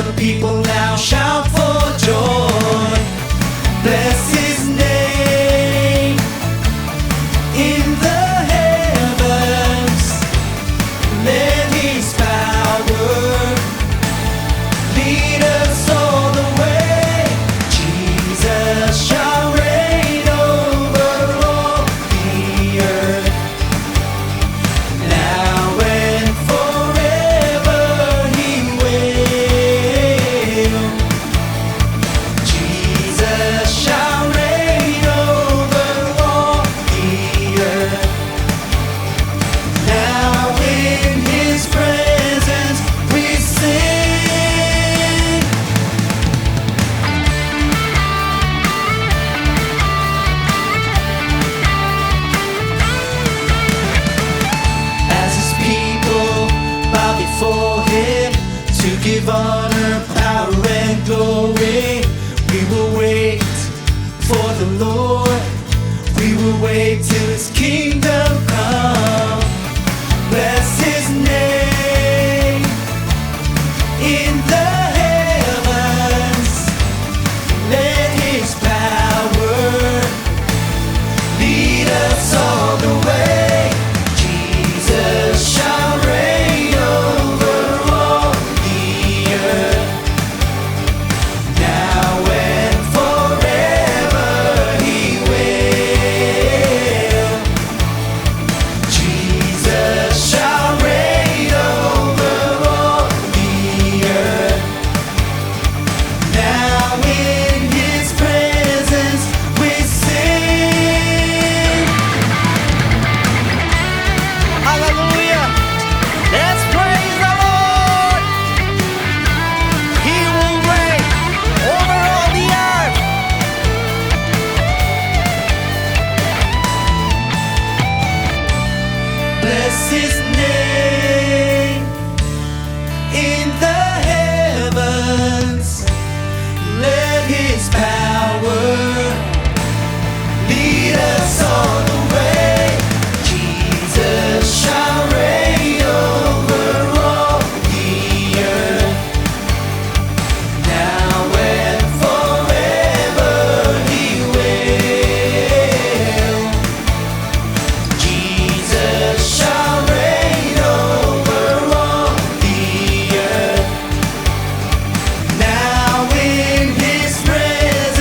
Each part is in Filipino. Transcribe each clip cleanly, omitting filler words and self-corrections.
the people now shout for joy. Bless his name in the heavens. Let his power lead us all the way. Jesus shall reign over all the earth, now and forever he will. Jesus shall reign over all the earth, now in his presence we sing. As his people bow before him to give honor, power, and glory, we will wait for the Lord. We will wait till his kingdom come. Bless his name in the heavens. Let his power lead us all the way. Jesus shall reign over all the earth, now and forever he will. Jesus shall reign over all the earth, now in his presence we sing. Hallelujah! Let's praise the Lord! He will reign over all the earth. Bless his name in the heavens. Let his power lead us all the way. Jesus shall reign over all the earth, now and forever he will. Jesus shall reign over all the earth, now in his presence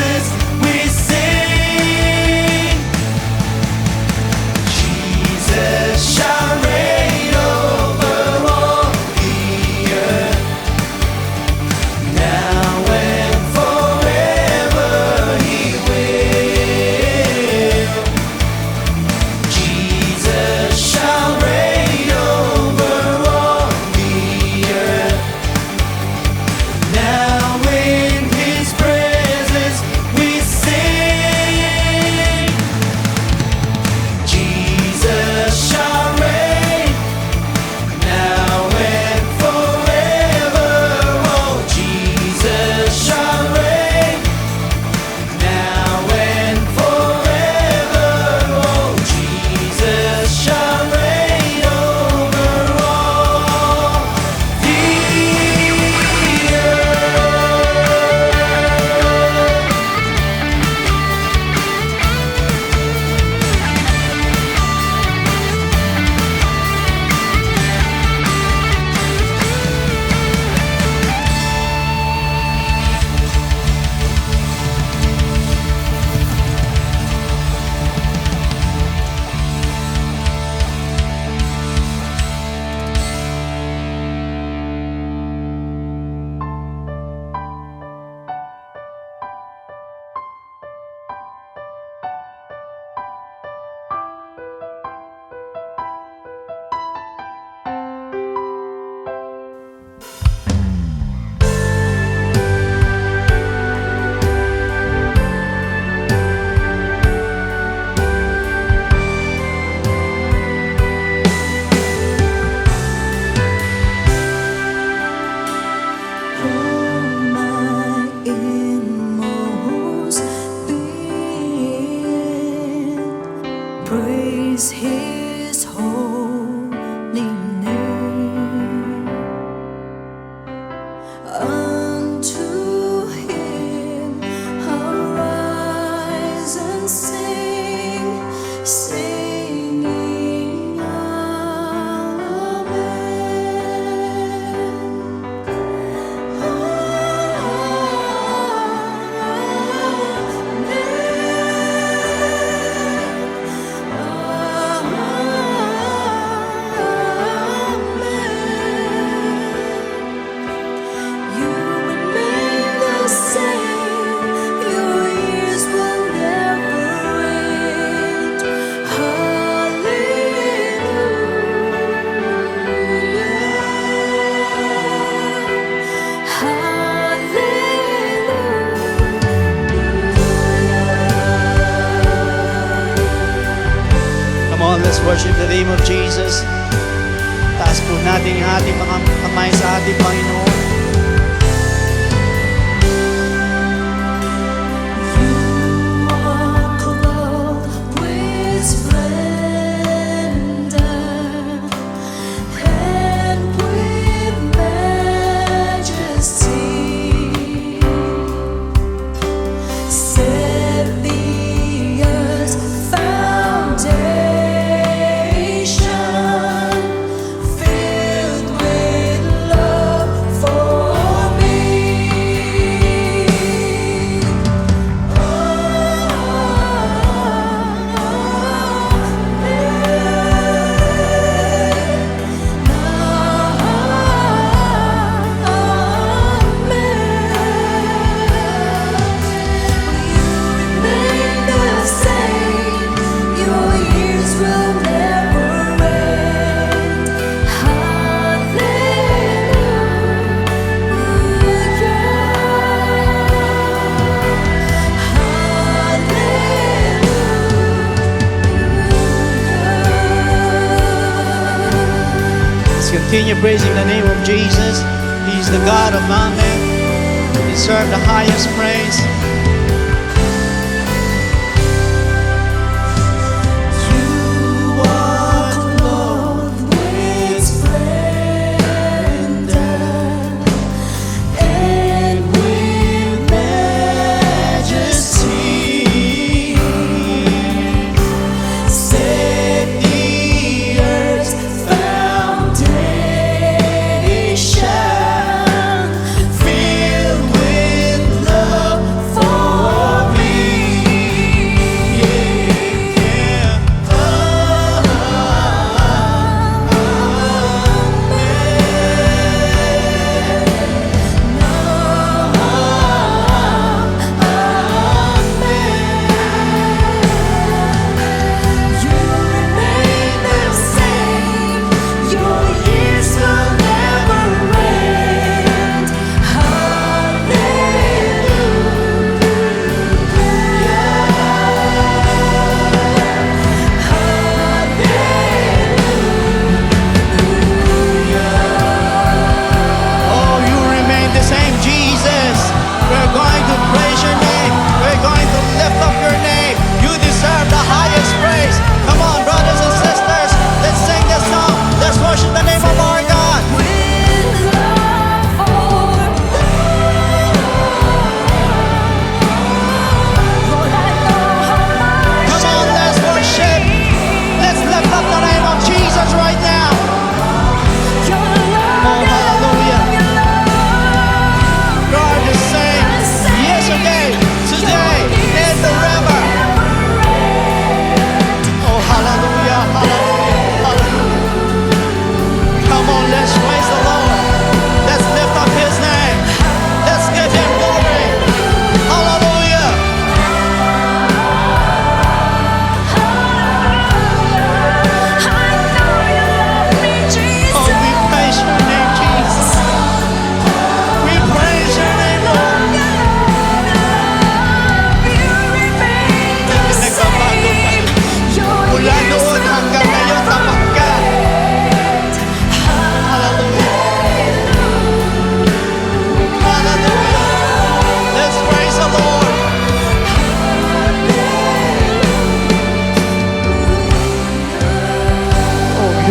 Let's worship the name of Jesus. Taas po natin yung ating mga kamay sa ating Panginoon. Continue praising the name of Jesus. He's the God of man. He deserves the highest praise. You walk clothed with splendor and with majesty. Set the earth's filled with love for me.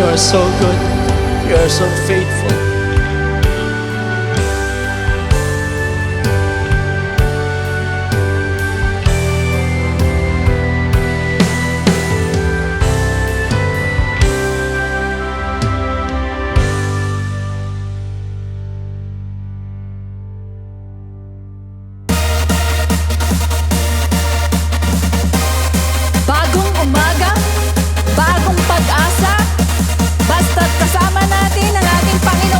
You are so good. You are so faithful. Bagong umaga, bagong pag-asa, basta't kasama natin ang ating Panginoon.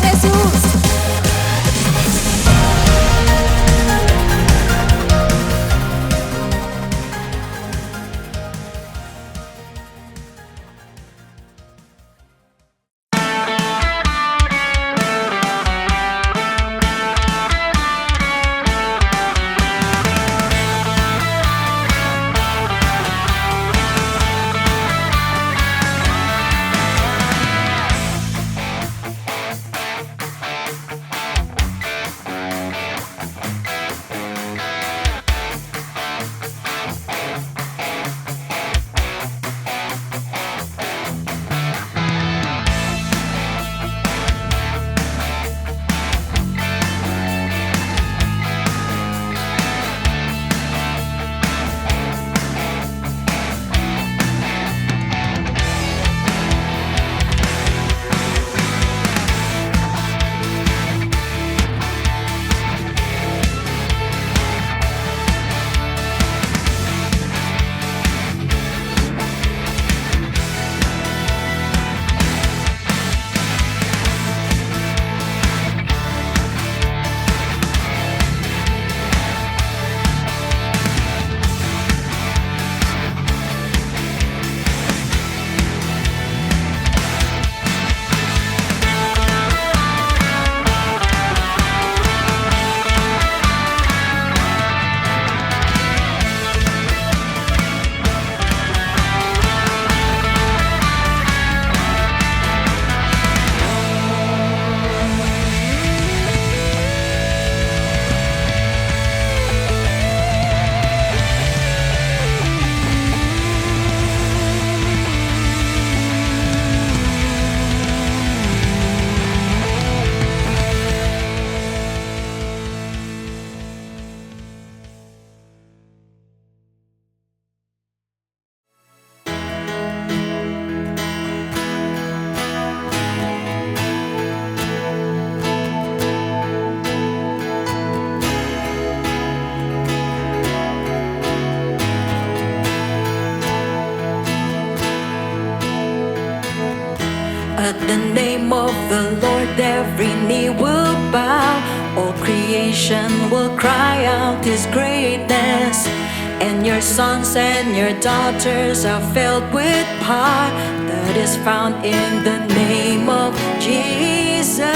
the name of the Lord, every knee will bow. All creation will cry out His greatness. And your sons and your daughters are filled with power that is found in the name of Jesus.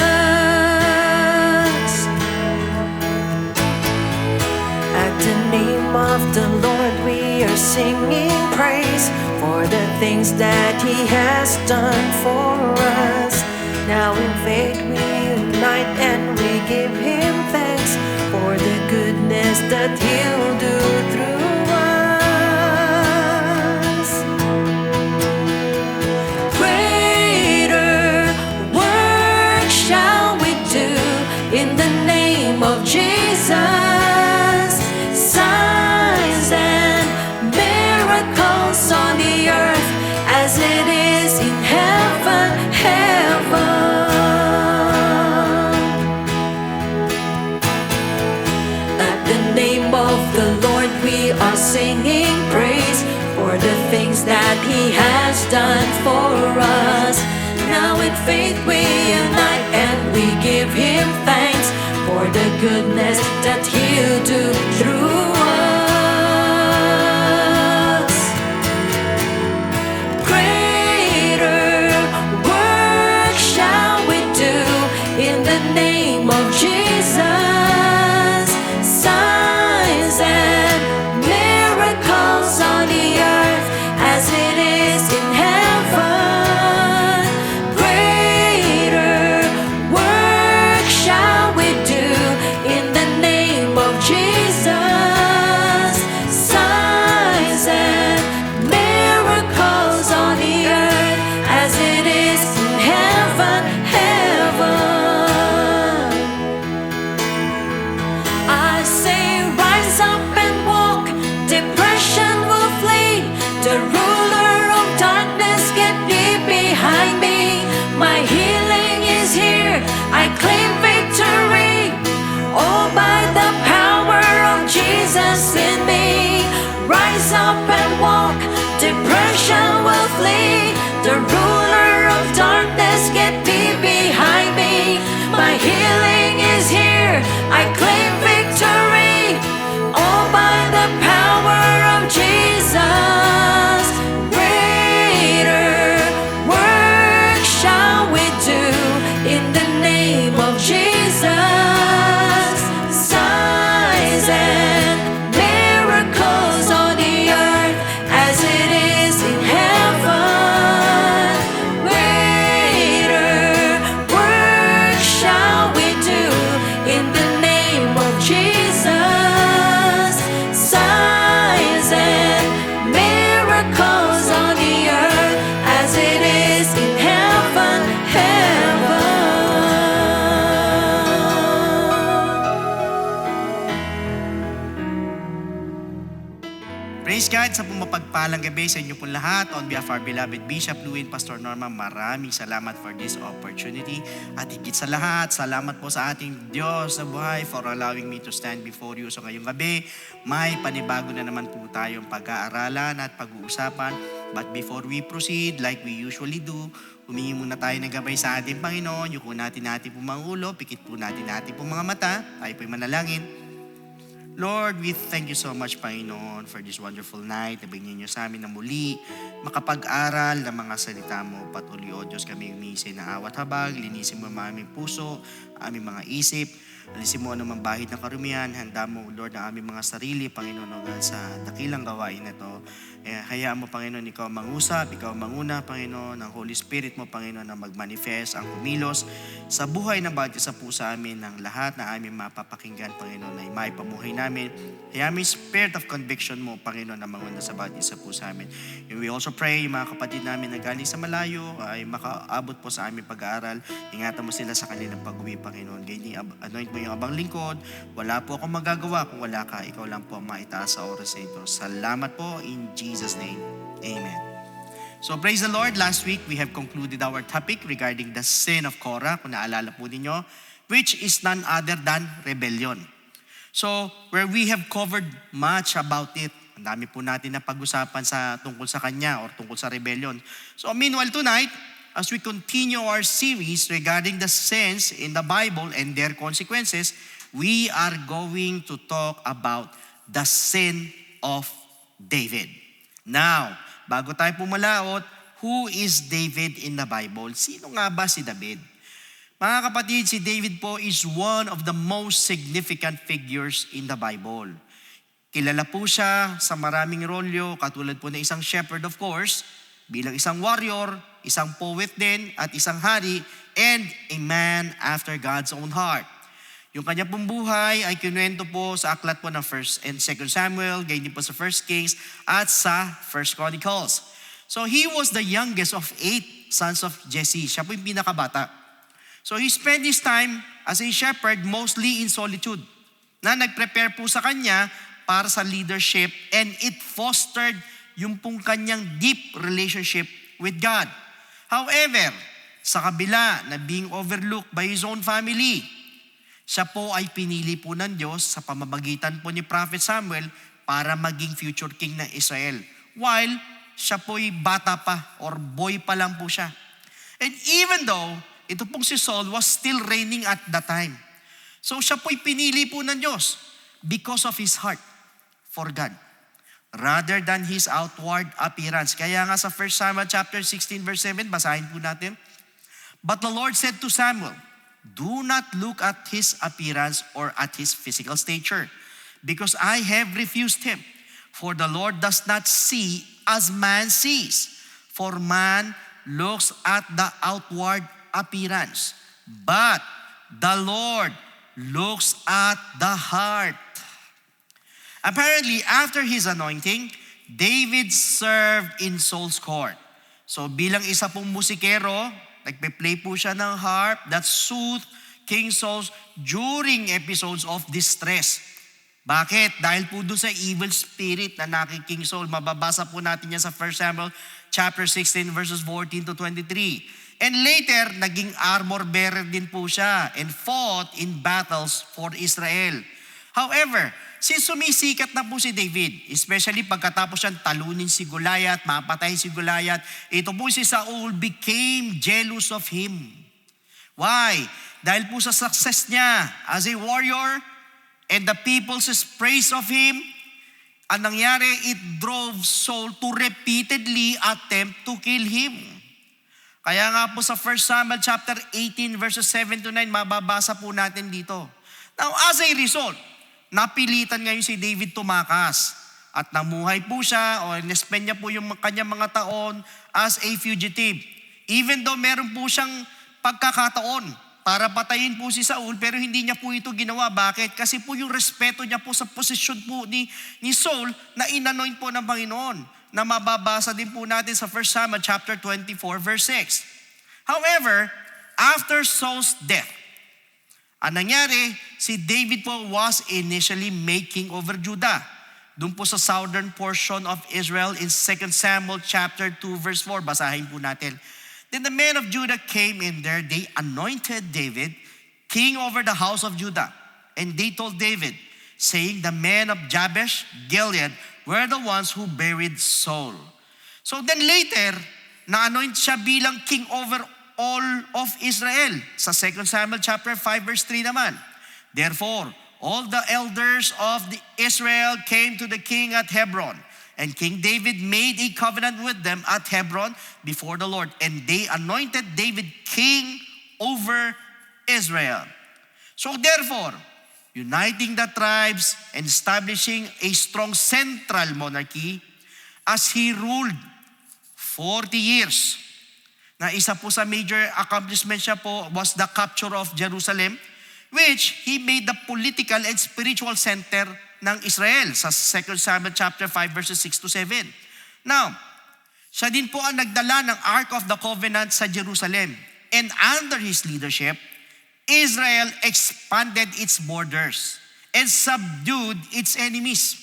At the name of the Lord we are singing praise for the things that He has done for us. Now in faith we unite and we give Him thanks for the goodness that He'll do through us. Greater work shall we do in the name of Jesus. Signs and miracles on the earth as it is in heaven, heaven. At the name of the Lord we are singing praise for the things that He has done for us. Now in faith we unite and we give Him thanks for the goodness that He'll do through us. Greater work shall we do in the name of Jesus. Signs and miracles on the earth as it is in heaven. Greater work shall we do in the name of Jesus. Signs and miracles on the earth as it is in heaven, heaven. I say rise up and walk, depression will flee. The ruler of darkness get thee behind me. My healing is here, I claim victory. Oh, by the power of Jesus in me. Rise up and walk, depression will flee. The ruler of darkness get thee behind me. My healing is here, I claim victory. Oh, by the power of Jesus. Greater work shall we do in the name of Jesus. Signs and miracles on the earth as it is in heaven. Greater work shall we do in the name of Jesus. Signs and miracles on the earth as it is in heaven, heaven. Praise God sa pumapagpalang gabi sa inyo po lahat. On behalf of our beloved Bishop Luwin, Pastor Norma, maraming salamat for this opportunity. At higit sa lahat, salamat po sa ating Diyos na buhay for allowing me to stand before you. So ngayong gabi, may panibago na naman po tayong pag-aaralan at pag-uusapan. But before we proceed, like we usually do, humingi muna tayo ng gabay sa ating Panginoon. Yuko natin po mga ulo, pikit po natin po mga mata. Tayo po'y manalangin. Lord, we thank you so much, Panginoon, for this wonderful night na binigyan niyo sa amin na muli makapag-aral ng mga salita mo. Patuloy, O Diyos, kami umisin na awat habag, linisin mo ang aming puso, aming mga isip, linisin mo anumang bahid ng karumihan, handa mo, Lord, ang aming mga sarili, Panginoon, O God, sa dakilang gawain na ito. Hayaan mo, Panginoon, ikaw mangusap, ikaw manguna, Panginoon, ang Holy Spirit mo, Panginoon, na magmanifest, ang kumilos sa buhay ng bawat isa po sa amin, ng lahat na aming mapapakinggan, Panginoon, ay may pamuhay namin. Hayaan mo yung spirit of conviction mo, Panginoon, na manguna sa bawat isa po sa amin. And we also pray, yung mga kapatid namin na galing sa malayo, ay makaabot po sa aming pag-aaral. Ingatan mo sila sa kanilang pag-uwi, Panginoon. Ganyan, anoint mo yung abang lingkod. Wala po akong magagawa kung wala ka. Ikaw lang po ang maitaas sa oras na ito. Salamat po in Jesus' name. Amen. So praise the Lord. Last week, we have concluded our topic regarding the sin of Korah, kung naalala po ninyo, which is none other than rebellion. So, where we have covered much about it, ang dami po natin na pag-usapan tungkol sa kanya or tungkol sa rebellion. So, meanwhile tonight, as we continue our series regarding the sins in the Bible and their consequences, we are going to talk about the sin of David. Now, bago tayo pumalaot, who is David in the Bible? Sino nga ba si David? Mga kapatid, si David po is one of the most significant figures in the Bible. Kilala po siya sa maraming rolyo, katulad po na isang shepherd of course, bilang isang warrior, isang poet din, at isang hari, and a man after God's own heart. Yung kanya pong buhay ay kinuwento po sa aklat po ng 1 and 2 Samuel, gayon din po sa 1 Kings, at sa 1 Chronicles. So he was the youngest of 8 sons of Jesse. Siya po yung pinakabata. So he spent his time as a shepherd mostly in solitude, na nag-prepare po sa kanya para sa leadership, and it fostered yung pong kanyang deep relationship with God. However, sa kabila na being overlooked by his own family, siya po ay pinili po ng Diyos sa pamamagitan po ni Prophet Samuel para maging future king ng Israel. While siya po'y bata pa or boy pa lang po siya. And even though ito pong si Saul was still reigning at that time. So siya po'y pinili po ng Diyos because of his heart for God, rather than his outward appearance. Kaya nga sa 1 Samuel chapter 16 verse 7, basahin po natin. But the Lord said to Samuel, do not look at his appearance or at his physical stature, because I have refused him. For the Lord does not see as man sees. For man looks at the outward appearance, but the Lord looks at the heart. Apparently, after his anointing, David served in Saul's court. So bilang isa pong musikero, nagpe-play po siya ng harp that soothed King Saul during episodes of distress. Bakit? Dahil po doon sa evil spirit na naki King Saul. Mababasa po natin yan sa 1 Samuel chapter 16 verses 14 to 23. And later, naging armor bearer din po siya and fought in battles for Israel. However, since sumisikat na po si David, especially pagkatapos siyang talunin si Goliath, mapatay si Goliath, ito po si Saul became jealous of him. Why? Dahil po sa success niya as a warrior and the people's praise of him, ang nangyari, it drove Saul to repeatedly attempt to kill him. Kaya nga po sa 1 Samuel chapter 18 verses 7 to 9, mababasa po natin dito. Now as a result, napilitan ngayon si David tumakas at namuhay po siya o in-spend niya po yung kanyang mga taon as a fugitive. Even though meron po siyang pagkakataon para patayin po si Saul, pero hindi niya po ito ginawa. Bakit? Kasi po yung respeto niya po sa posisyon po ni Saul na inanoint po ng Panginoon, na mababasa din po natin sa 1 Samuel chapter 24 verse 6. However, after Saul's death, ang nangyari, si David po was initially making over Judah. Doon po sa southern portion of Israel in 2 Samuel chapter 2 verse 4. Basahin po natin. Then the men of Judah came in there. They anointed David king over the house of Judah. And they told David, saying, the men of Jabesh Gilead were the ones who buried Saul. So then later, na-anoint siya bilang king over all of Israel. Sa 2 Samuel chapter 5 verse 3 naman. Therefore, all the elders of the Israel came to the king at Hebron. And King David made a covenant with them at Hebron before the Lord. And they anointed David king over Israel. So therefore, uniting the tribes and establishing a strong central monarchy as he ruled 40 years. Na isa po sa major accomplishment siya po was the capture of Jerusalem, which he made the political and spiritual center ng Israel sa 2 Samuel chapter 5 verses 6 to 7. Now, siya din po ang nagdala ng Ark of the Covenant sa Jerusalem. And under his leadership, Israel expanded its borders and subdued its enemies.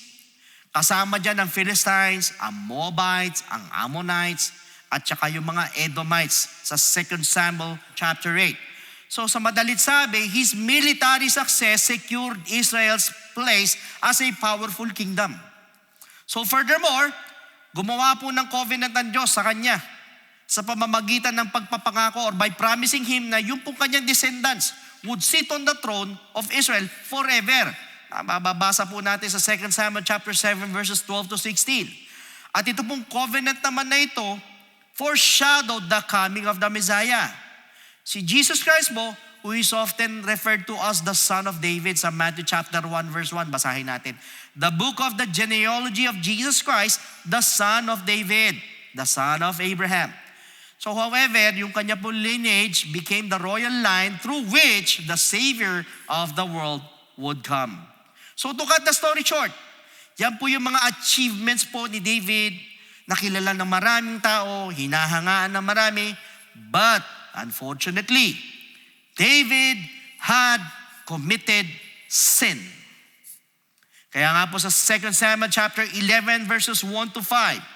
Kasama dyan ang Philistines, ang Moabites, ang Ammonites, at saka yung mga Edomites sa 2 Samuel chapter 8. So sa madalit sabi, his military success secured Israel's place as a powerful kingdom. So furthermore, gumawa po ng covenant ng Diyos sa kanya. sa pamamagitan ng pagpapangako or by promising him na yung pong kanyang descendants would sit on the throne of Israel forever. Mababasa po natin sa 2 Samuel chapter 7 verses 12 to 16. At ito pong covenant naman na ito foreshadowed the coming of the Messiah. Si Jesus Christ po, who is often referred to as the Son of David sa Matthew chapter 1 verse 1, basahin natin. The book of the genealogy of Jesus Christ, the Son of David, the Son of Abraham. So however, yung kanya po lineage became the royal line through which the Savior of the world would come. So to cut the story short, yan po yung mga achievements po ni David, nakilala ng maraming tao, hinahangaan ng marami, but unfortunately, David had committed sin. Kaya nga po sa 2 Samuel chapter 11 verses 1 to 5.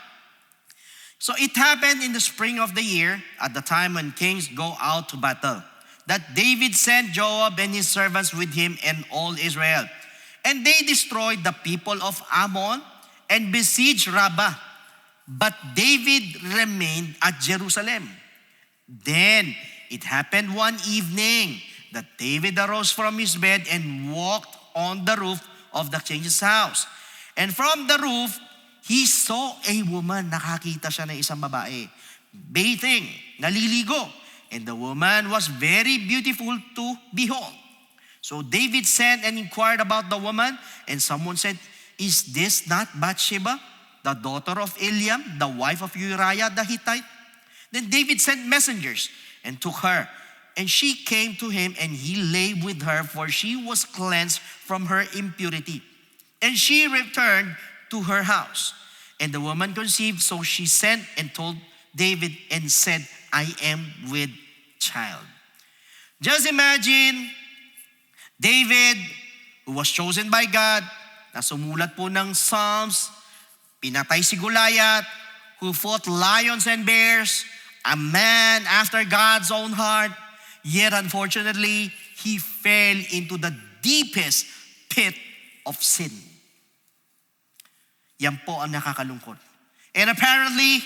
So it happened in the spring of the year, at the time when kings go out to battle, that David sent Joab and his servants with him and all Israel. And they destroyed the people of Ammon and besieged Rabbah. But David remained at Jerusalem. Then it happened one evening that David arose from his bed and walked on the roof of the king's house. And from the roof, he saw a woman. Nakakita siya ng isang babae, bathing, naliligo. And the woman was very beautiful to behold. So David sent and inquired about the woman, and someone said, "Is this not Bathsheba, the daughter of Eliam, the wife of Uriah the Hittite?" Then David sent messengers and took her, and she came to him, and he lay with her, for she was cleansed from her impurity. And she returned to her house. And the woman conceived, so she sent and told David and said, "I am with child." Just imagine David, who was chosen by God, na sumulat po ng Psalms, pinatay si Goliath, who fought lions and bears, a man after God's own heart, yet unfortunately, he fell into the deepest pit of sin. Yan po ang nakakalungkot. And apparently,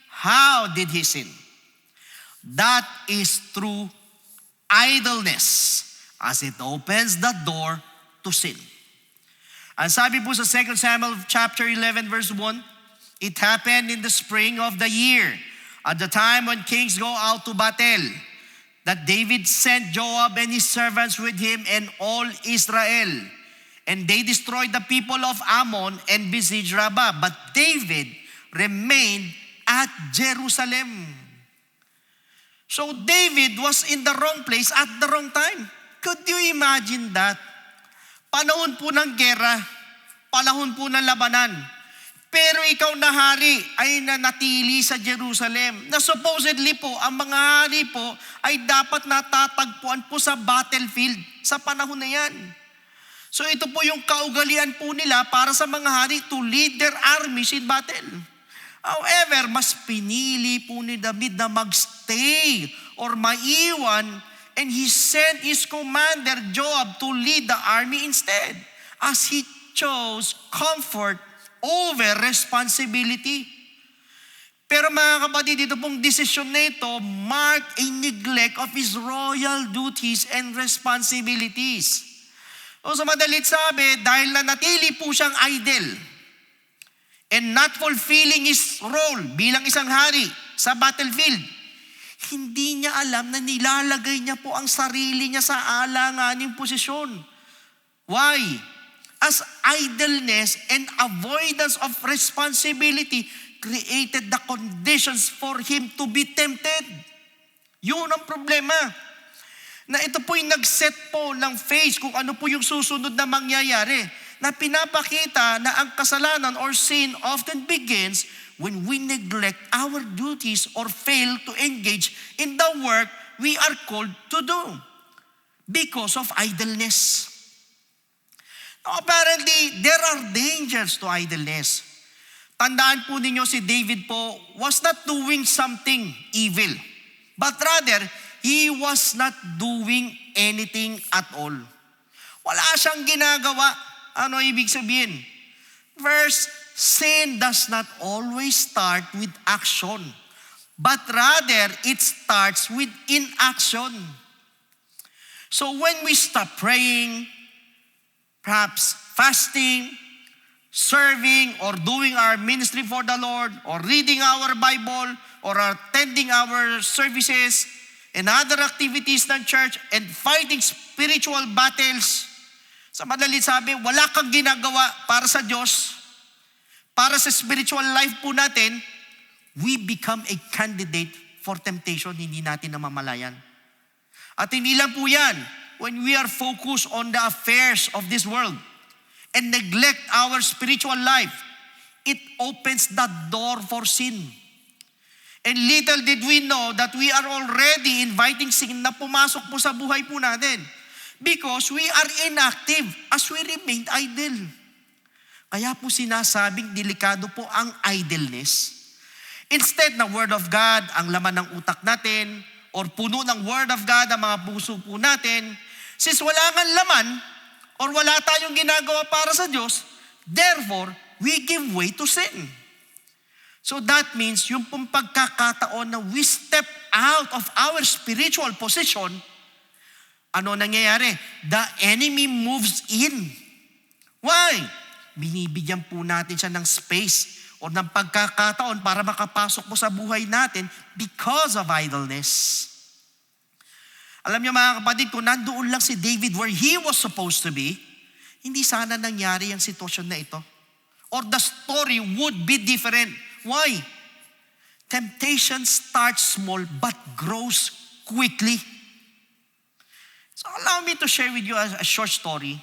how did he sin? That is through idleness, as it opens the door to sin. Ang sabi po sa 2 Samuel chapter 11 verse 1, it happened in the spring of the year, at the time when kings go out to battle, that David sent Joab and his servants with him and all Israel. And they destroyed the people of Ammon and besieged Rabbah. But David remained at Jerusalem. So David was in the wrong place at the wrong time. Could you imagine that? Panahon po ng gera, panahon po ng labanan. Pero ikaw na hari ay nanatili sa Jerusalem. Na supposedly po, ang mga hari po ay dapat natatagpuan po sa battlefield sa panahon na yan. So ito po yung kaugalian po nila para sa mga hari to lead their armies in battle. However, mas pinili po ni David na magstay or maiwan, and he sent his commander Joab to lead the army instead, as he chose comfort over responsibility. Pero mga kapatid, ito pong desisyon na ito marked a neglect of his royal duties and responsibilities. O sa madalit sabi, dahil nanatili po siyang idle and not fulfilling his role bilang isang hari sa battlefield, hindi niya alam na nilalagay niya po ang sarili niya sa alanganing posisyon. Why? As idleness and avoidance of responsibility created the conditions for him to be tempted. Yun ang problema. Na ito po yung nag-set po ng phase kung ano po yung susunod na mangyayari. Na pinapakita na ang kasalanan or sin often begins when we neglect our duties or fail to engage in the work we are called to do because of idleness. Now, apparently, there are dangers to idleness. Tandaan po ninyo, si David po was not doing something evil, but rather, he was not doing anything at all. Wala siyang ginagawa. Ano ibig sabihin? First, sin does not always start with action, but rather it starts with inaction. So when we stop praying, perhaps fasting, serving, or doing our ministry for the Lord, or reading our Bible, or attending our services, and other activities ng church, and fighting spiritual battles, sa madalit sabi, wala kang ginagawa para sa Diyos, para sa spiritual life po natin, we become a candidate for temptation, hindi natin namamalayan. At hindi lang po yan, when we are focused on the affairs of this world and neglect our spiritual life, it opens the door for sin. And little did we know that we are already inviting sin na pumasok po sa buhay po natin because we are inactive as we remain idle. Kaya po sinasabing delikado po ang idleness. Instead na Word of God ang laman ng utak natin, or puno ng Word of God ang mga puso po natin, since wala nga laman, or wala tayong ginagawa para sa Diyos, therefore, we give way to sin. So that means yung pong pagkakataon na we step out of our spiritual position, ano nangyayari? The enemy moves in. Why? Binibigyan po natin siya ng space o ng pagkakataon para makapasok po sa buhay natin because of idleness. Alam niyo mga kapatid, kung nandoon lang si David where he was supposed to be, hindi sana nangyari ang sitwasyon na ito. Or the story would be different. Why? Temptation starts small but grows quickly. So allow me to share with you a short story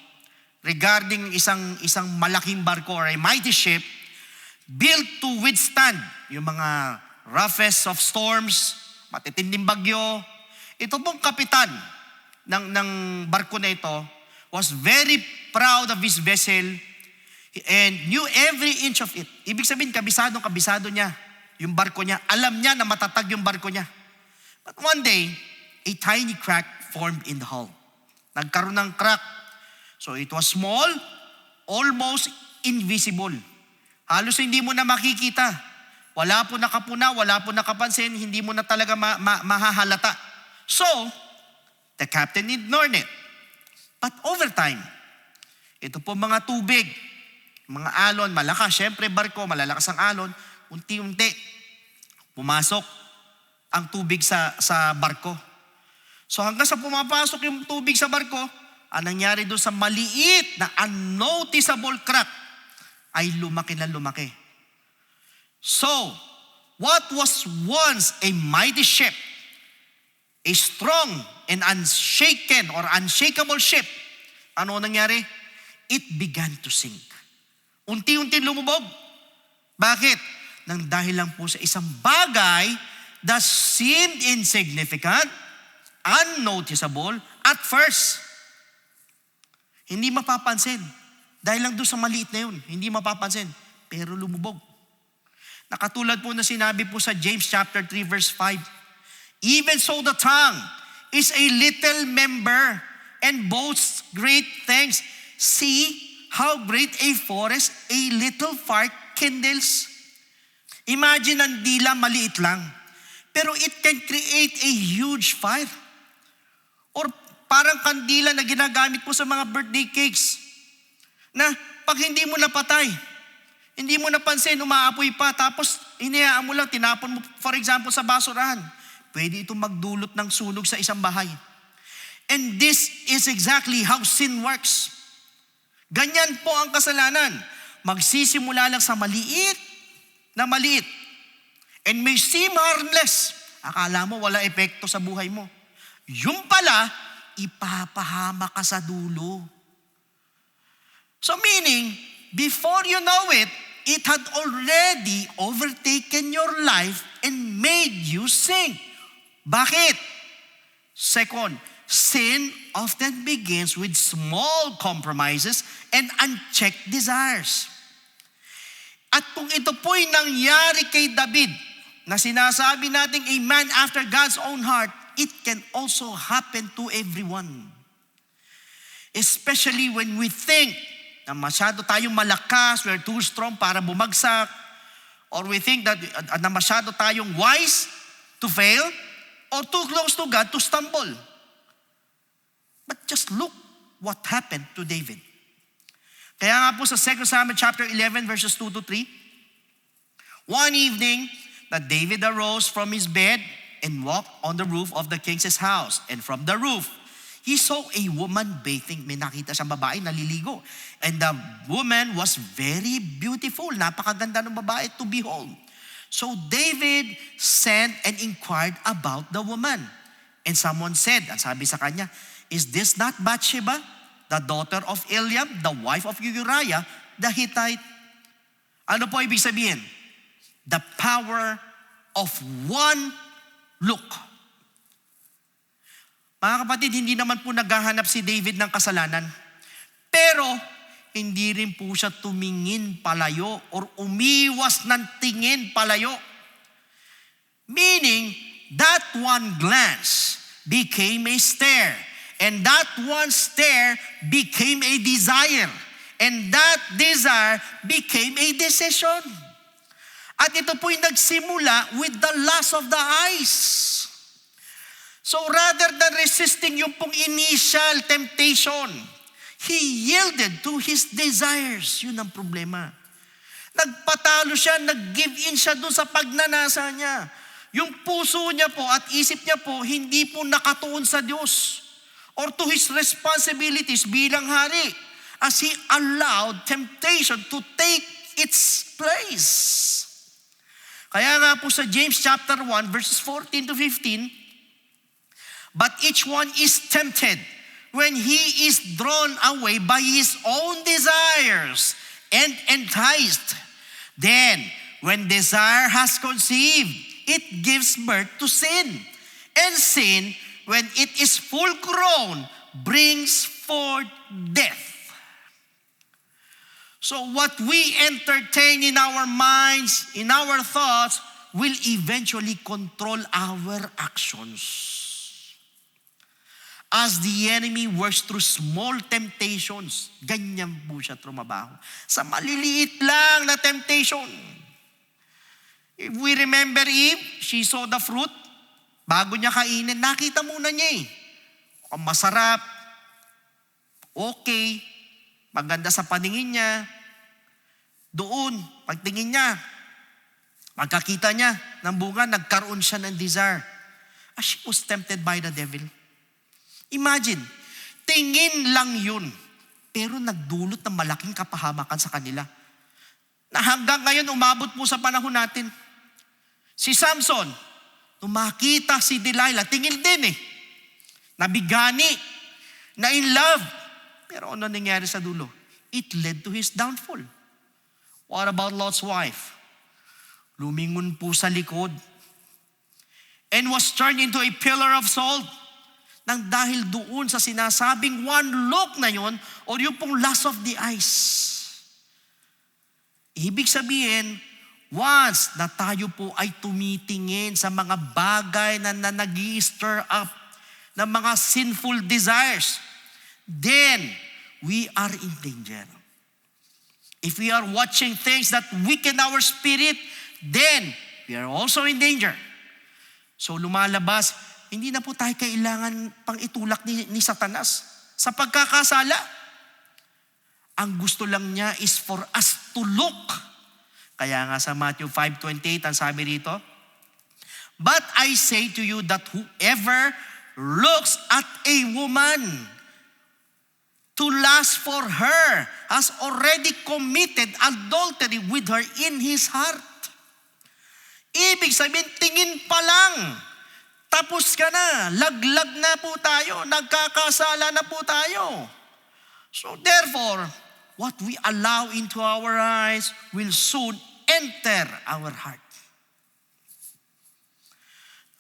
regarding isang malaking barko or a mighty ship built to withstand yung mga roughest of storms, matitinding bagyo. Ito pong kapitan ng barko na ito was very proud of his vessel and knew every inch of it. Ibig sabihin, kabisado niya yung barko niya. Alam niya na matatag yung barko niya. But one day, a tiny crack formed in the hull. Nagkaroon ng crack. So it was small, almost invisible. Halos hindi mo na makikita. Wala po nakapuna, wala po nakapansin, hindi mo na talaga mahahalata. So, the captain ignored it. But over time, ito po mga tubig, mga alon, malakas. Siyempre barko, malalakas ang alon. Unti-unti, pumasok ang tubig sa barko. So hanggang sa pumapasok yung tubig sa barko, ang nangyari doon sa maliit na unnoticeable crack ay lumaki na lumaki. So, what was once a mighty ship, a strong and unshaken or unshakable ship, ano nangyari? It began to sink. Unti-unti lumubog. Bakit? Nang dahil lang po sa isang bagay that seemed insignificant, unnoticeable at first. Hindi mapapansin. Dahil lang doon sa maliit na yun, hindi mapapansin. Pero lumubog. Nakatulad po na sinabi po sa James chapter 3 verse 5. Even so the tongue is a little member and boasts great things. See how great a forest a little fire kindles. Imagine ang dila maliit lang, pero it can create a huge fire. Or parang kandila na ginagamit po sa mga birthday cakes na pag hindi mo napatay, hindi mo napansin, umaapoy pa, tapos hinayaan mo lang, tinapon mo, for example, sa basurahan. Pwede itong magdulot ng sunog sa isang bahay. And this is exactly how sin works. Ganyan po ang kasalanan. Magsisimula lang sa maliit na maliit. And may seem harmless. Akala mo wala epekto sa buhay mo. Yung pala, ipapahama ka sa dulo. So meaning, before you know it, it had already overtaken your life and made you sink. Bakit? Second, sin often begins with small compromises and unchecked desires. At kung ito po'y nangyari kay David, na sinasabi nating a man after God's own heart, it can also happen to everyone. Especially when we think na masyado tayong malakas, we're too strong para bumagsak, or we think that na masyado tayong wise to fail or too close to God to stumble. But just look what happened to David. Kaya nga po sa 2 Samuel chapter 11 verses 2 to 3, one evening that David arose from his bed and walked on the roof of the king's house. And from the roof, he saw a woman bathing. May nakita siyang babae naliligo. And the woman was very beautiful. Napakaganda ng babae to behold. So David sent and inquired about the woman. And someone said, ang sabi sa kanya, is this not Bathsheba, the daughter of Eliam, the wife of Uriah, the Hittite? Ano po ibig sabihin? The power of one look. Mga kapatid, hindi naman po naghahanap si David ng kasalanan. Pero, hindi rin po siya tumingin palayo or umiwas ng tingin palayo. Meaning, that one glance became a stare. And that one stare became a desire. And that desire became a decision. At ito po'y nagsimula with the lust of the eyes. So rather than resisting yung pong initial temptation, he yielded to his desires. Yun ang problema. Nagpatalo siya, nag-give in siya dun sa pagnanasa niya. Yung puso niya po at isip niya po, hindi po nakatuon sa Diyos or to his responsibilities bilang hari as he allowed temptation to take its place. Kaya nga po sa James chapter 1 verses 14 to 15, but each one is tempted when he is drawn away by his own desires and enticed. Then, when desire has conceived, it gives birth to sin. And sin, when it is full grown, brings forth death. So what we entertain in our minds, in our thoughts, will eventually control our actions. As the enemy works through small temptations, ganyan po siya trumabaho. Sa maliliit lang na temptation. If we remember Eve, she saw the fruit. Bago niya kainin, nakita muna niya masarap, okay, maganda sa paningin niya. Doon, pagtingin niya, pagkakita niya ng bunga, nagkaroon siya ng desire. As she was tempted by the devil. Imagine, tingin lang yun, pero nagdulot ng malaking kapahamakan sa kanila. Na hanggang ngayon, umabot po sa panahon natin. Si Samson, nung makita si Delilah, tingin din nabigani, na in love. Pero ano nangyari sa dulo? It led to his downfall. What about Lot's wife? Lumingon po sa likod and was turned into a pillar of salt. Nang dahil doon sa sinasabing one look na yon o yung pong lust of the eyes. Ibig sabihin, once na tayo po ay tumitingin sa mga bagay na nag-i-stir up ng mga sinful desires, then we are in danger. If we are watching things that weaken our spirit, then we are also in danger. So lumalabas, hindi na po tayo kailangan pang itulak ni Satanas sa pagkakasala. Ang gusto lang niya is for us to look. Kaya nga sa Matthew 5:28, ang sabi rito, but I say to you that whoever looks at a woman to lust for her has already committed adultery with her in his heart. Ibig sabihin, tingin pa lang, tapos ka na, laglag na po tayo, nagkakasala na po tayo. So therefore, what we allow into our eyes will soon enter our heart.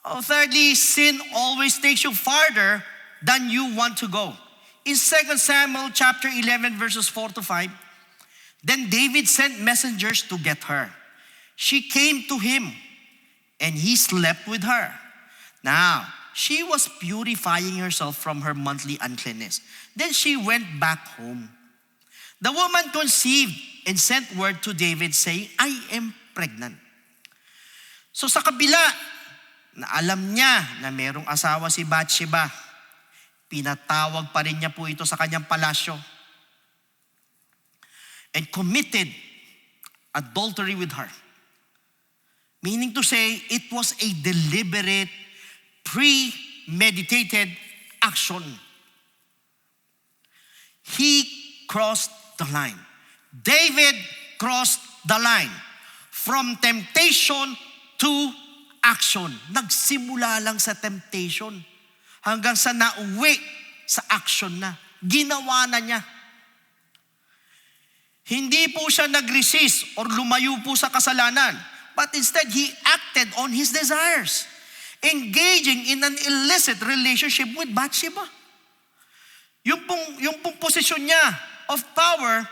Thirdly, sin always takes you farther than you want to go. In 2 Samuel chapter 11 verses 4 to 5, then David sent messengers to get her. She came to him and he slept with her. Now, she was purifying herself from her monthly uncleanness. Then she went back home. The woman conceived and sent word to David saying, I am pregnant. So sa kabila na alam niya na merong asawa si Bathsheba, pinatawag pa rin niya po ito sa kanyang palasyo and committed adultery with her. Meaning to say, it was a deliberate, premeditated action. He crossed the line. David crossed the line from temptation to action. Nagsimula lang sa temptation hanggang sa nauwi sa action na. Ginawa na niya. Hindi po siya nag-resist or lumayo po sa kasalanan, but instead, he acted on his desires, engaging in an illicit relationship with Bathsheba. Yung pong posisyon niya of power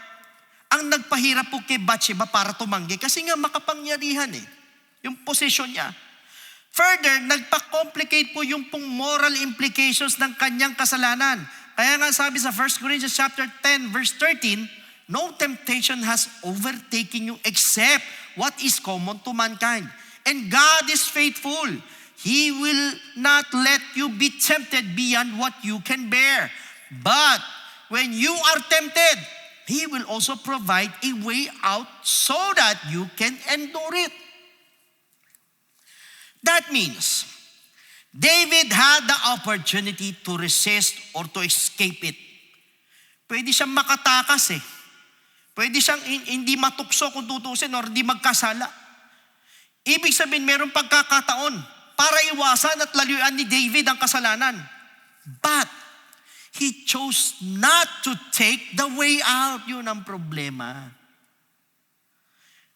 ang nagpahirap po kay Bathsheba para tumanggi kasi nga makapangyarihan yung posisyon niya. Further, nagpa-complicate po yung pong moral implications ng kanyang kasalanan. Kaya nga sabi sa 1 Corinthians chapter 10 verse 13, no temptation has overtaken you except what is common to mankind. And God is faithful. He will not let you be tempted beyond what you can bear. But when you are tempted, He will also provide a way out so that you can endure it. That means, David had the opportunity to resist or to escape it. Pwede siyang makatakas Pwede siyang hindi matukso kung tutusin or hindi magkasala. Ibig sabihin, mayroong pagkakataon para iwasan at layuan ni David ang kasalanan. But, he chose not to take the way out. Yun ang problema.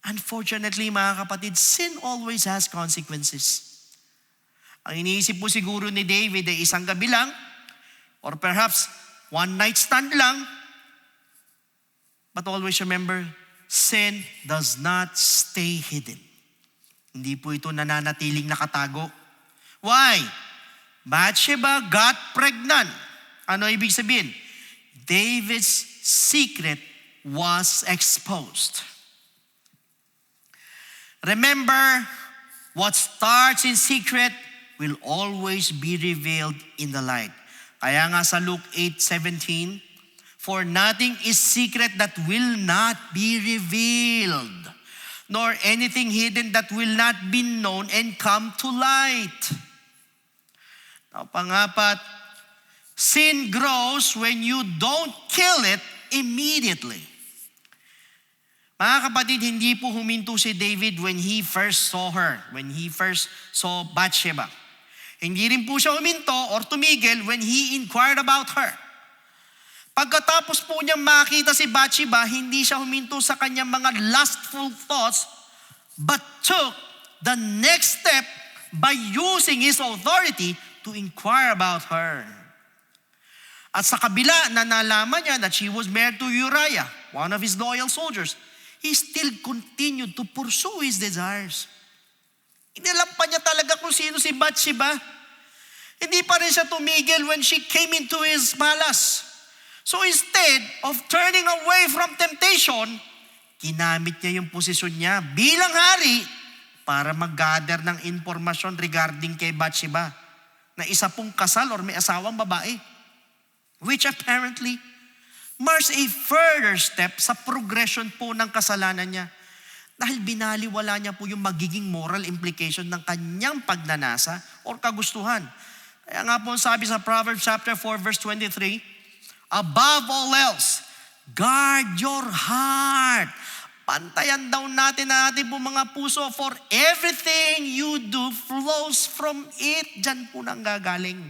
Unfortunately, mga kapatid, sin always has consequences. Ang iniisip po siguro ni David ay isang gabi lang, or perhaps one night stand lang. But always remember, sin does not stay hidden. Hindi po ito nananatiling nakatago. Why? Bathsheba got pregnant. Ano ibig sabihin? David's secret was exposed. Remember, what starts in secret will always be revealed in the light. Kaya nga sa Luke 8:17, for nothing is secret that will not be revealed, nor anything hidden that will not be known and come to light. Now, pangapat, sin grows when you don't kill it immediately. Mga kapatid, hindi po huminto si David when he first saw her, when he first saw Bathsheba. Hindi rin po siya huminto or tumigil when he inquired about her. Pagkatapos po niyang makita si Bathsheba, hindi siya huminto sa kanyang mga lustful thoughts, but took the next step by using his authority to inquire about her. At sa kabila na nalaman niya that she was married to Uriah, one of his loyal soldiers, he still continued to pursue his desires. Inalam pa niya talaga kung sino si Bathsheba. Hindi pa rin siya tumigil when she came into his palace. So instead of turning away from temptation, ginamit niya yung posisyon niya bilang hari para mag-gather ng informasyon regarding kay Bathsheba na isa pong kasal or may asawang babae, which apparently marks a further step sa progression po ng kasalanan niya dahil binaliwala niya po yung magiging moral implication ng kanyang pagnanasa or kagustuhan. Kaya nga po sabi sa Proverbs chapter 4 verse 23, above all else, guard your heart. Pantayan daw natin ang ating po mga puso, for everything you do flows from it. Diyan po nang gagaling.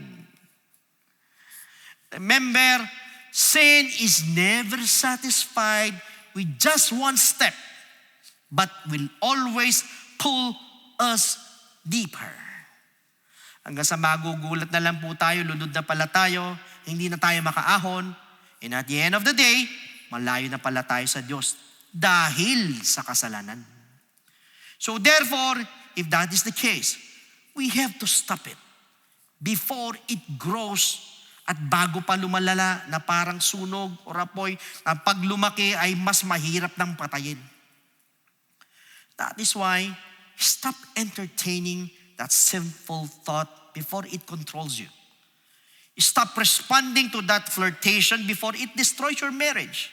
Remember, sin is never satisfied with just one step, but will always pull us deeper. Hanggang sa magugulat na lang po tayo, lunod na pala tayo, hindi na tayo makaahon, and at the end of the day, malayo na pala tayo sa Diyos dahil sa kasalanan. So therefore, if that is the case, we have to stop it before it grows at bago pa lumalala na parang sunog o apoy, na pag lumaki ay mas mahirap ng patayin. That is why, stop entertaining that sinful thought before it controls you. Stop responding to that flirtation before it destroys your marriage.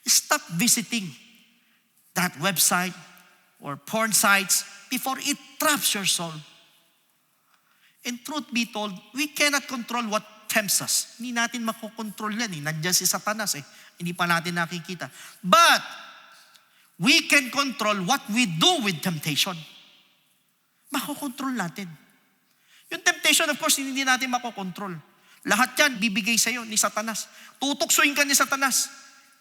Stop visiting that website or porn sites before it traps your soul. And truth be told, we cannot control what tempts us. Hindi natin makokontrol yan eh. Nandiyan si Satanas eh. Hindi pa natin nakikita. But, we can control what we do with temptation. Makokontrol natin. Yung temptation, of course, hindi natin makokontrol. Lahat yan, bibigay sa'yo ni Satanas. Tutuksuin ka ni Satanas.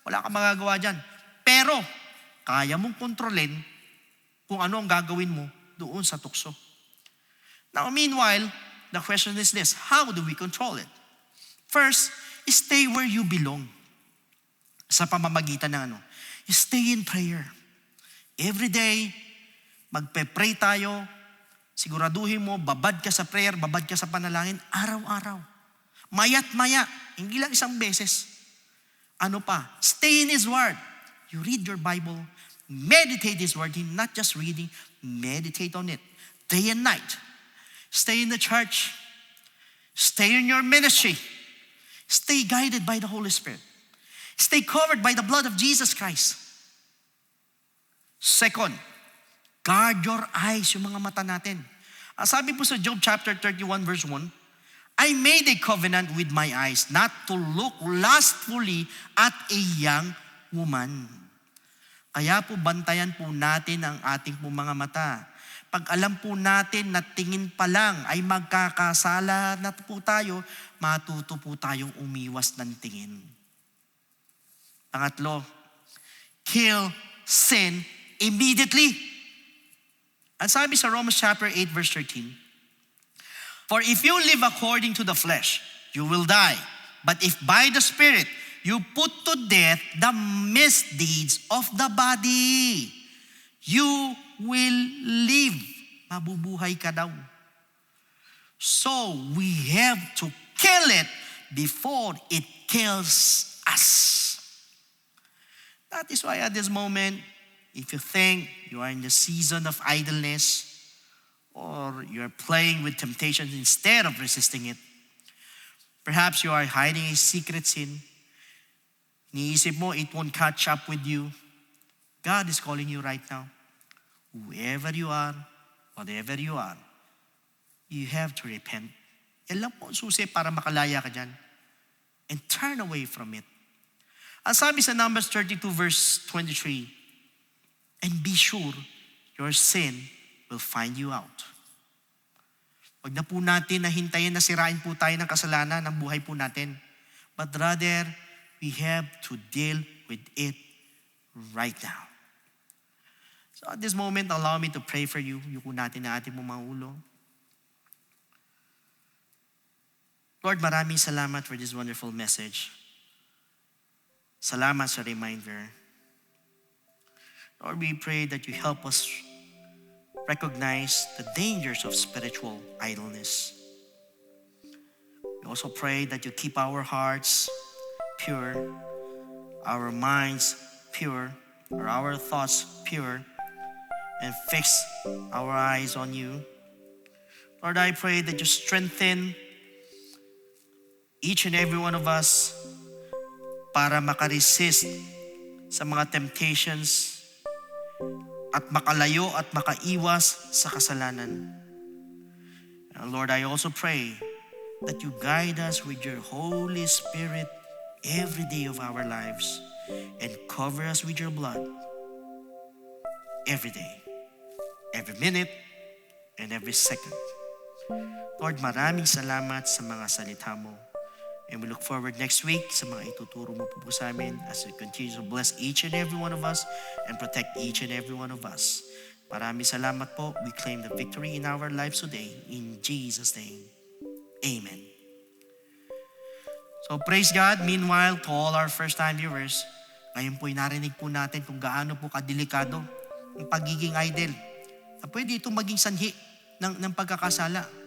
Wala kang magagawa dyan. Pero, kaya mong kontrolin kung ano ang gagawin mo doon sa tukso. Now, meanwhile, the question is this: how do we control it? First, stay where you belong. Sa pamamagitan ng stay in prayer. Every day, magpe-pray tayo. Siguraduhin mo, babad ka sa prayer, babad ka sa panalangin, araw-araw. Maya't maya, hindi lang isang beses. Ano pa? Stay in His Word. You read your Bible, meditate His Word, not just reading, meditate on it, day and night. Stay in the church. Stay in your ministry. Stay guided by the Holy Spirit. Stay covered by the blood of Jesus Christ. Second, guard your eyes, yung mga mata natin. Sabi po sa Job chapter 31 verse 1, I made a covenant with my eyes not to look lustfully at a young woman. Kaya po bantayan po natin ang ating po mga mata. Pag alam po natin na tingin pa lang ay magkakasala na po tayo, matuto po tayong umiwas ng tingin. Pangatlo, kill sin immediately. Ang sabi sa Romans chapter 8 verse 13, for if you live according to the flesh, you will die. But if by the Spirit you put to death the misdeeds of the body, you will live. Mabubuhay ka daw. So, we have to kill it before it kills us. That is why at this moment, if you think you are in the season of idleness, or you're playing with temptations instead of resisting it, perhaps you are hiding a secret sin, iniisip mo, it won't catch up with you. God is calling you right now. Whoever you are, whatever you are, you have to repent. Yan lang po ang susi para makalaya ka dyan. And turn away from it. Ang sabi sa Numbers 32 verse 23, and be sure your sin will find you out. Huwag na po natin nahintayin na sirain po tayo ng kasalanan ng buhay po natin. But rather, we have to deal with it right now. So at this moment, allow me to pray for you. Yuko natin na ating mga ulo. Lord, maraming salamat for this wonderful message. Salamat sa reminder. Lord, we pray that you help us recognize the dangers of spiritual idleness. We also pray that you keep our hearts pure, our minds pure, or our thoughts pure, and fix our eyes on you. Lord, I pray that you strengthen each and every one of us para makaresist sa mga temptations at makalayo at makaiwas sa kasalanan. And Lord, I also pray that you guide us with your Holy Spirit every day of our lives and cover us with your blood every day, every minute, and every second. Lord, maraming salamat sa mga salita mo. And we look forward next week sa mga ituturo mo po sa amin as you continue to bless each and every one of us and protect each and every one of us. Maraming salamat po. We claim the victory in our lives today. In Jesus' name, amen. So praise God. Meanwhile, to all our first-time viewers, ngayon po'y narinig po natin kung gaano po kadelikado ang pagiging idle. Na pwede itong maging sanhi ng pagkakasala.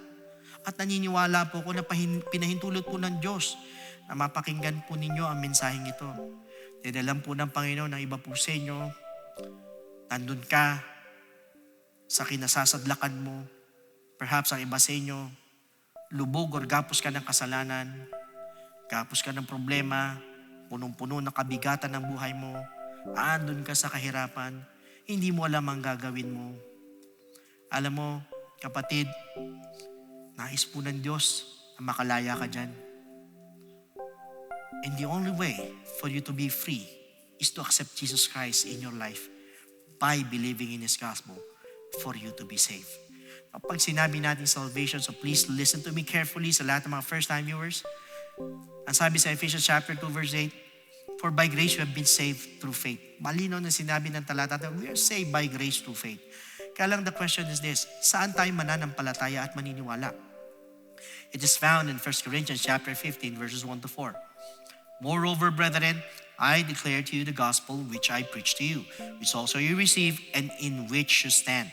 At naniniwala po ako na pinahintulot po ng Diyos na mapakinggan po ninyo ang mensaheng ito. Dinalam po ng Panginoon ng iba po sa inyo. Nandun ka sa kinasasadlakan mo. Perhaps ang iba sa inyo, lubog or gapos ka ng kasalanan, gapos ka ng problema, punong-puno ng kabigatan ng buhay mo, andun ka sa kahirapan, hindi mo alam ang gagawin mo. Alam mo, kapatid, nais po ng Diyos na makalaya ka dyan. And the only way for you to be free is to accept Jesus Christ in your life by believing in His gospel for you to be saved. Kapag sinabi natin salvation, so please listen to me carefully sa lahat ng mga first-time viewers. Ang sabi sa Ephesians chapter 2 verse 8, for by grace you have been saved through faith. Malinaw na sinabi ng talata, we are saved by grace through faith. Kaya lang the question is this, saan tayo mananampalataya at maniniwala? It is found in 1 Corinthians chapter 15 verses 1 to 4. Moreover, brethren, I declare to you the gospel which I preached to you, which also you received and in which you stand,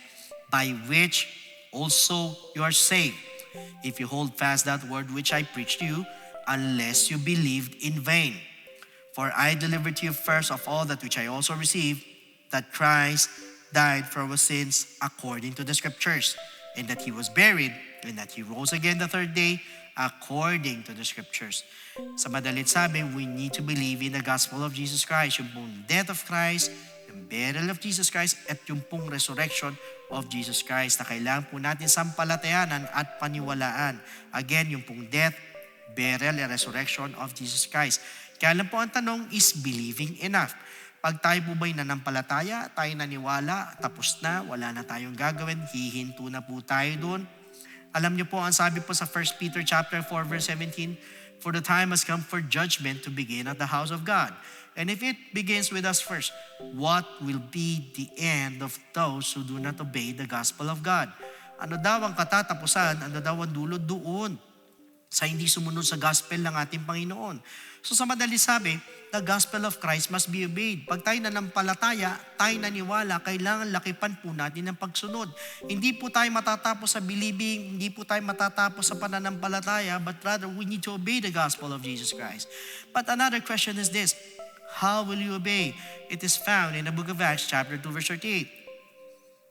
by which also you are saved, if you hold fast that word which I preached to you, unless you believed in vain. For I delivered to you first of all that which I also received, that Christ died for our sins according to the scriptures, and that He was buried, and that He rose again the third day according to the scriptures. Sa madalit sabi, we need to believe in the gospel of Jesus Christ, yung pong death of Christ, yung burial of Jesus Christ, at yung pong resurrection of Jesus Christ na kailangan po natin sampalatayanan at paniwalaan. Again, yung pong death, burial, and resurrection of Jesus Christ. Kaya lang po ang tanong is believing enough. Pag tayo po ba'y nanampalataya, tayo naniwala, tapos na, wala na tayong gagawin, hihinto na po tayo doon. Alam niyo po, ang sabi po sa 1 Peter chapter 4 verse 17, for the time has come for judgment to begin at the house of God. And if it begins with us first, what will be the end of those who do not obey the gospel of God? Ano daw ang katatapusan? Ano daw ang dulo doon sa hindi sumunod sa gospel ng ating Panginoon? So sa madali sabi, the gospel of Christ must be obeyed. Pag tayo nanampalataya, tayo naniwala, kailangan lakipan po natin ng pagsunod. Hindi po tayo matatapos sa believing, hindi po tayo matatapos sa pananampalataya, but rather we need to obey the gospel of Jesus Christ. But another question is this, how will you obey? It is found in the book of Acts chapter 2 verse 38.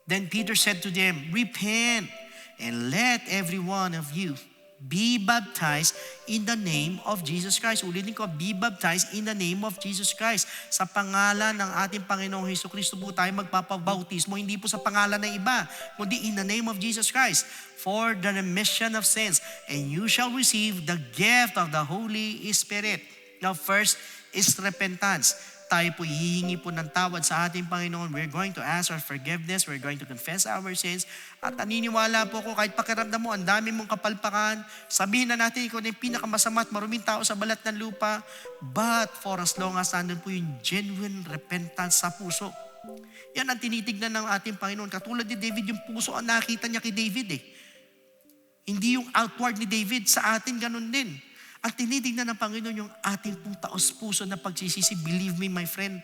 Then Peter said to them, repent and let every one of you be baptized in the name of Jesus Christ. Ulitin ko, be baptized in the name of Jesus Christ. Sa pangalan ng ating Panginoong Jesucristo po tayo magpapabautismo, hindi po sa pangalan ng iba, kundi in the name of Jesus Christ, for the remission of sins, and you shall receive the gift of the Holy Spirit. Now first is repentance. Tayo po hihingi po ng tawad sa ating Panginoon. We're going to ask for forgiveness. We're going to confess our sins. At naniniwala po ko, kahit pakiramdam mo, ang dami mong kapalpakan, sabihin na natin, ikaw na yung pinakamasama at maruming tao sa balat ng lupa. But for as long as nandun po yung genuine repentance sa puso, yan ang tinitignan ng ating Panginoon. Katulad ni David, yung puso ang nakita niya kay David eh. Hindi yung outward ni David, sa atin ganun din. Ang tinitignan ng Panginoon yung ating pong taos-puso na pagsisisi. Believe me, my friend,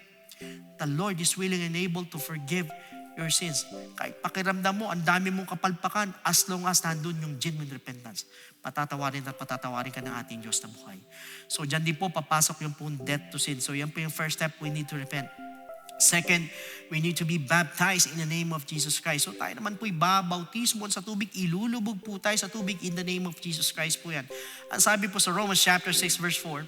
the Lord is willing and able to forgive your sins. Kahit pakiramdam mo, ang dami mong kapalpakan, as long as nandun yung genuine repentance, patatawarin at patatawarin ka ng ating Diyos na buhay. So dyan din po papasok yung pong death to sin. So yan po yung first step, we need to repent. Second, we need to be baptized in the name of Jesus Christ. So tayo naman po'y babautismo sa tubig, ilulubog po tayo sa tubig in the name of Jesus Christ po yan. Ang sabi po sa Romans chapter 6 verse 4,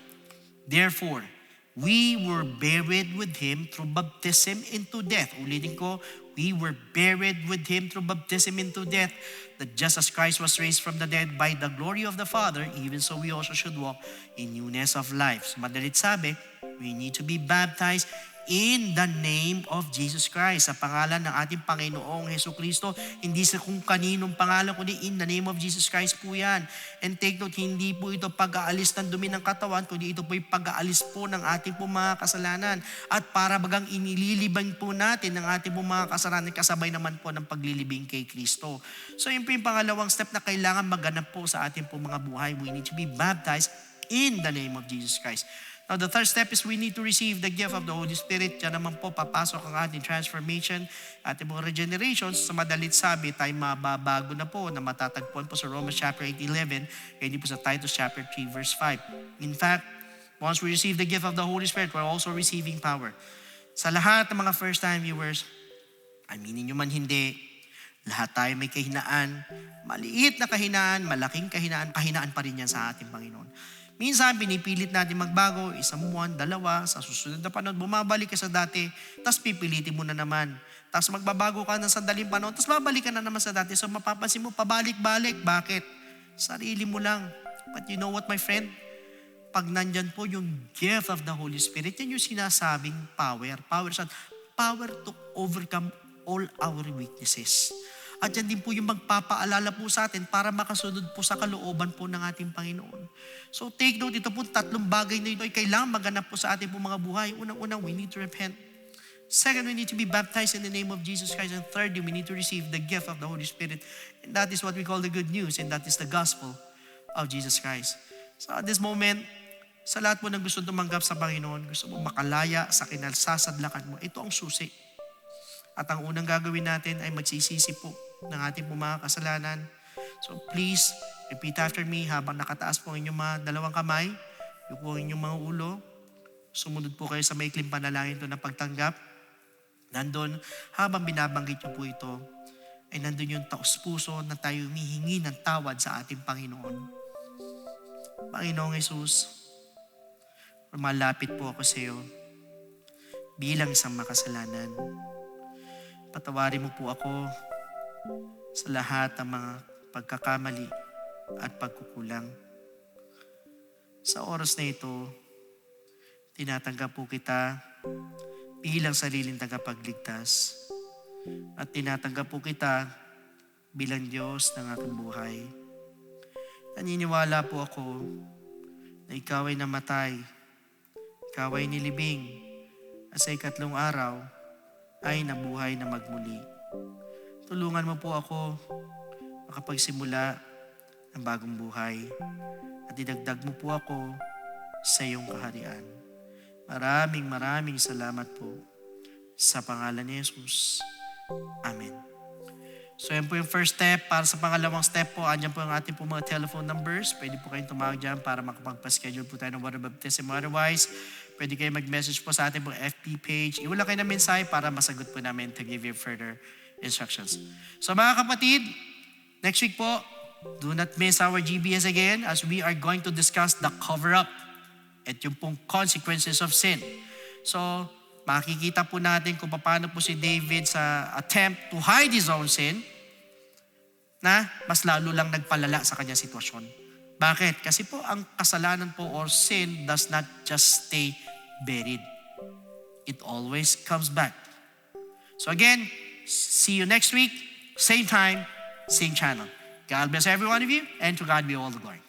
therefore, we were buried with Him through baptism into death. Ulitin ko, we were buried with Him through baptism into death, that just as Christ was raised from the dead by the glory of the Father, even so we also should walk in newness of life. So madalit sabi, we need to be baptized in the name of Jesus Christ. Sa pangalan ng ating Panginoong Jesucristo, hindi sa kung kaninong pangalan, kundi in the name of Jesus Christ po yan. And take note, hindi po ito pag-aalis ng dumi ng katawan, kundi ito po yung pag-aalis po ng ating po mga kasalanan. At para bagang inililibang po natin ng ating po mga kasalanan, kasabay naman po ng paglilibing kay Kristo. So yun po yung pangalawang step na kailangan maganap po sa ating po mga buhay. We need to be baptized in the name of Jesus Christ. Now, the third step is we need to receive the gift of the Holy Spirit. Diyan naman po papasok ang ating transformation, ating mga regeneration. Sa madalit sabi, tayo mababago na po na matatagpuan po sa Romans chapter 8:11, hindi po sa Titus chapter 3 verse 5. In fact, once we receive the gift of the Holy Spirit, we're also receiving power. Sa lahat ng mga first-time viewers, aminin nyo man hindi, Lahat tayo may kahinaan. Maliit na kahinaan, malaking kahinaan, kahinaan pa rin yan sa ating Panginoon. Minsan, pinipilit natin magbago, isang buwan, dalawa, sa susunod na panahon, bumabalik ka sa dati, tapos pipilitin mo na naman. Tapos magbabago ka ng sandaling panahon, tapos babalik ka na naman sa dati. So mapapansin mo, pabalik-balik. Bakit? Sarili mo lang. But you know what, my friend? Pag nandyan po yung gift of the Holy Spirit, yan yung sinasabing power. Power to overcome all our weaknesses. At yan din po yung magpapaalala po sa atin para makasunod po sa kalooban po ng ating Panginoon. So take note, ito po 3 bagay na ito ay kailangan maganap po sa ating po mga buhay. Unang-unang, we need to repent. Second, we need to be baptized in the name of Jesus Christ. And thirdly, we need to receive the gift of the Holy Spirit. And that is what we call the good news. And that is the gospel of Jesus Christ. So at this moment, sa lahat mo ng gusto tumanggap sa Panginoon, gusto mo makalaya sa kinalsasadlakan mo, ito ang susi. At ang unang gagawin natin ay magsisisi po ng ating mga kasalanan. So please, repeat after me habang nakataas po ang inyong mga dalawang kamay, yuko ang inyong mga ulo, sumunod po kayo sa maikling panalangin ito na pagtanggap. Nandun, habang binabanggit niyo po ito, ay nandun yung taos-puso na tayo humihingi ng tawad sa ating Panginoon. Panginoong Jesus, malapit po ako sa iyo bilang isang makasalanan. Patawarin mo po ako sa lahat ng mga pagkakamali at pagkukulang. Sa oras na ito, tinatanggap po kita bilang sariling tagapagligtas at tinatanggap po kita bilang Diyos ng aking buhay. Naniniwala po ako na ikaw ay namatay, ikaw ay nilibing, at sa 3 araw ay nabuhay na magmuli. Tulungan mo po ako makapagsimula ng bagong buhay at idagdag mo po ako sa iyong kaharian. Maraming salamat po sa pangalan ni Jesus. Amen. So yan po yung first step. Para sa pangalawang step po, andyan po ang ating po mga telephone numbers. Pwede po kayong tumawag dyan para makapagpa-schedule po tayo ng water baptism. Otherwise, pwede kayo mag-message po sa ating po FB page. Iwala kayo ng mensahe para masagot po namin to give you further instructions. So mga kapatid, next week po, do not miss our GBS again as we are going to discuss the cover-up at yung pong consequences of sin. So, makikita po natin kung paano po si David sa attempt to hide his own sin na mas lalo lang nagpalala sa kanyang sitwasyon. Bakit? Kasi po ang kasalanan po or sin does not just stay buried. It always comes back. So again, see you next week, same time, same channel. God bless every one of you, and to God be all the glory.